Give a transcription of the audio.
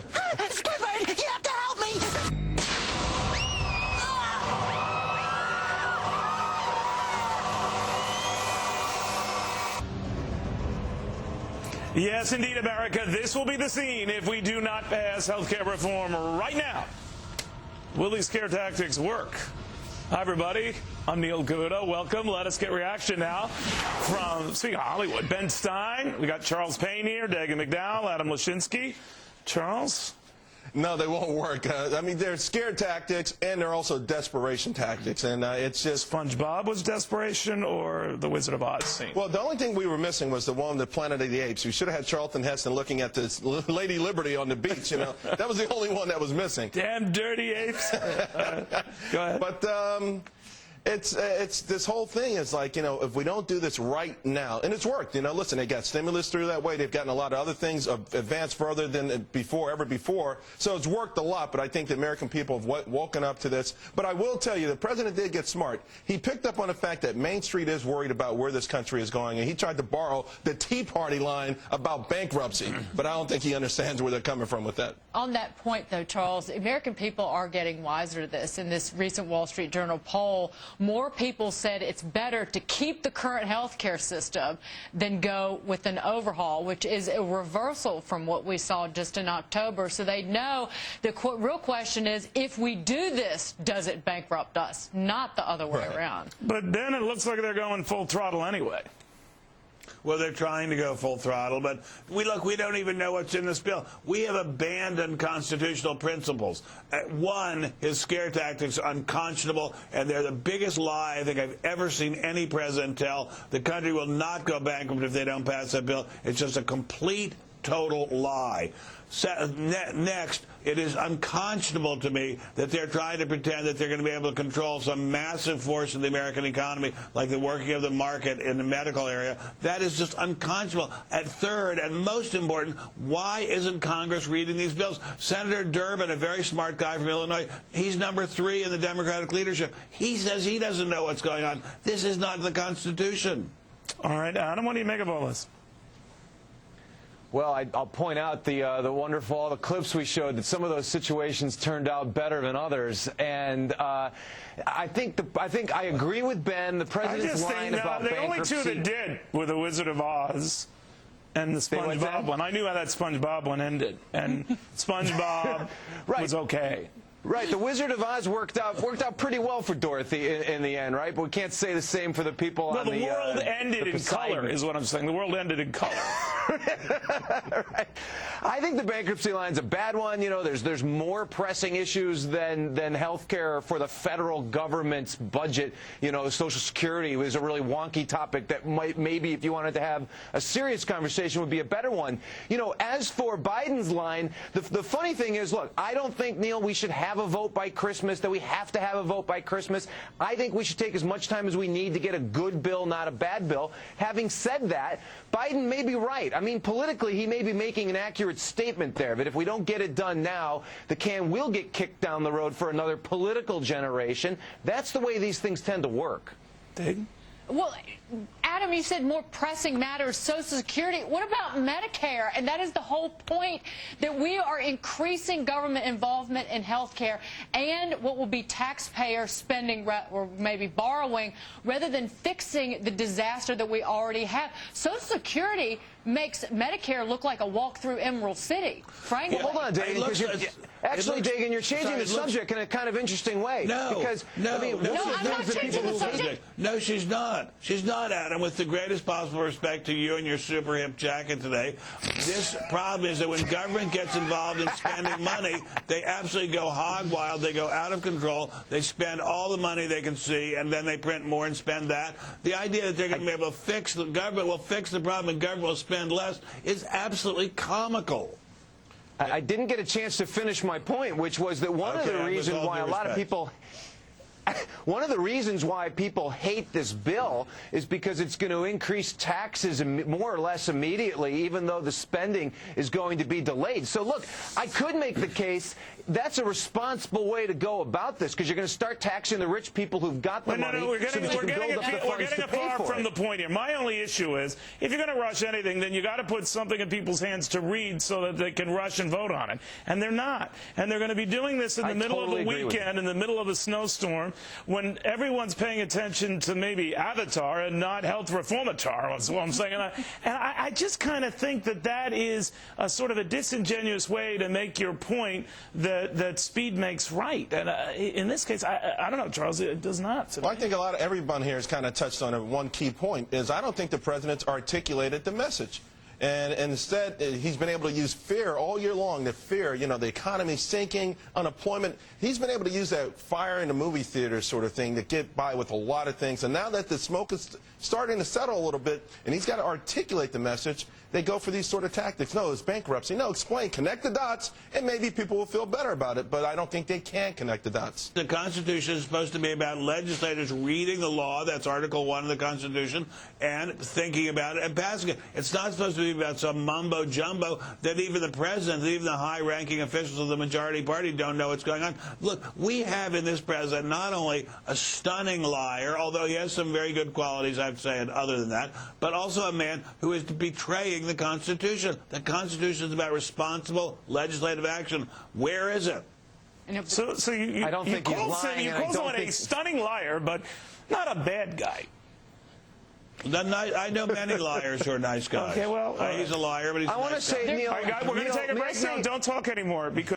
Clifford, you have to help me! Yes, indeed, America. This will be the scene if we do not pass health care reform right now. Will these scare tactics work? Hi, everybody. I'm Neil Cavuto. Welcome. Let us get reaction now from, speaking of Hollywood, Ben Stein. We got Charles Payne here, Dagan McDowell, Adam Lashinsky. Charles? No, they won't work. I mean, they're scare tactics, and they're also desperation tactics, and it's just... SpongeBob was desperation, or the Wizard of Oz scene? Well, the only thing we were missing was the one, the Planet of the Apes. We should have had Charlton Heston looking at this Lady Liberty on the beach, you know. That was the only one that was missing. Damn dirty apes. Go ahead. But it's this whole thing is like, you know, if we don't do this right now, and it's worked, you know, listen, they got stimulus through that way. They've gotten a lot of other things advanced further than ever before. So it's worked a lot, but I think the American people have woken up to this. But I will tell you, the president did get smart. He picked up on the fact that Main Street is worried about where this country is going, and he tried to borrow the Tea Party line about bankruptcy. But I don't think he understands where they're coming from with that. On that point, though, Charles, American people are getting wiser to this. In this recent Wall Street Journal poll, more people said it's better to keep the current health care system than go with an overhaul, which is a reversal from what we saw just in October. So they know the real question is, if we do this, does it bankrupt us? Not the other way around. But then it looks like they're going full throttle anyway. Well, they're trying to go full throttle, but we don't even know what's in this bill. We have abandoned constitutional principles. One, his scare tactics are unconscionable, and they're the biggest lie I think I've ever seen any president tell. The country will not go bankrupt if they don't pass that bill. It's just a complete, total lie. Next, it is unconscionable to me that they're trying to pretend that they're going to be able to control some massive force in the American economy, like the working of the market in the medical area. That is just unconscionable. At third, and most important, why isn't Congress reading these bills? Senator Durbin, a very smart guy from Illinois, he's number 3 in the Democratic leadership. He says he doesn't know what's going on. This is not the Constitution. All right, Adam, what do you make of all this? Well, I'll point out all the clips we showed, that some of those situations turned out better than others, and I think I agree with Ben. The president's line about the bankruptcy. only two that did were the Wizard of Oz and the SpongeBob one. I knew how that SpongeBob one ended, and SpongeBob was okay. Right, the Wizard of Oz worked out pretty well for Dorothy in the end, right? But we can't say the same for the people on the Well, the world ended in color, is what I'm saying. The world ended in color. Right. I think the bankruptcy line's a bad one. You know, there's more pressing issues than health care for the federal government's budget. You know, Social Security is a really wonky topic that maybe if you wanted to have a serious conversation would be a better one. You know, as for Biden's line, the funny thing is, look, I don't think, Neil, we should have a vote by Christmas, that we have to have a vote by Christmas. I think we should take as much time as we need to get a good bill, not a bad bill. Having said that, Biden may be right. I mean, politically, he may be making an accurate statement there, but if we don't get it done now, the can will get kicked down the road for another political generation. That's the way these things tend to work. Dig? Well, Adam, you said more pressing matters, Social Security. What about Medicare? And that is the whole point, that we are increasing government involvement in health care and what will be taxpayer spending or maybe borrowing rather than fixing the disaster that we already have. Social Security makes Medicare look like a walk through Emerald City, frankly. Well, hold on, Dagan. Actually, Dagan, you're changing the subject in a kind of interesting way. No, because, no, I mean, no, I'm not changing the subject. No, she's not. She's not, Adam. With the greatest possible respect to you and your super hip jacket today, this problem is that when government gets involved in spending money, they absolutely go hog wild. They go out of control. They spend all the money they can see, and then they print more and spend that. The idea that they're going to be able to fix the government will fix the problem and government will spend less is absolutely comical. I didn't get a chance to finish my point, which was that one of the reasons why a lot of people... one of the reasons why people hate this bill is because it's going to increase taxes more or less immediately, even though the spending is going to be delayed. So, look, I could make the case that's a responsible way to go about this, because you're going to start taxing the rich people who've got the money. We're getting far from the point here. My only issue is, if you're going to rush anything, then you got to put something in people's hands to read so that they can rush and vote on it. And they're not. And they're going to be doing this in the middle of the weekend, in the middle of a snowstorm, when everyone's paying attention to maybe Avatar and not health reformatar. That's what I'm saying. And I just kind of think that that is a sort of a disingenuous way to make your point that speed makes right. And in this case, I don't know, Charles, it does not. Well, I think everyone here has kind of touched on one key point, is I don't think the president's articulated the message. And instead, he's been able to use fear all year long, the fear, the economy's sinking, unemployment. He's been able to use that fire in the movie theater sort of thing to get by with a lot of things. And now that the smoke is starting to settle a little bit, and he's got to articulate the message, they go for these sort of tactics. No, it's bankruptcy. No, explain, connect the dots, and maybe people will feel better about it. But I don't think they can connect the dots. The Constitution is supposed to be about legislators reading the law, that's Article 1 of the Constitution, and thinking about it and passing it. It's not supposed to be about some mumbo-jumbo that even the president, even the high-ranking officials of the majority party don't know what's going on. Look, we have in this president not only a stunning liar, although he has some very good qualities, I have to say, and other than that, but also a man who is betraying the Constitution. The Constitution is about responsible legislative action. Where is it? So I don't think he's lying. You call someone a stunning liar, but not a bad guy. I know many liars who are nice guys. Okay, well, he's a liar, but he's a nice guy. I want to say, Neil, All right, guys, we're going to take a break now. Don't talk anymore, because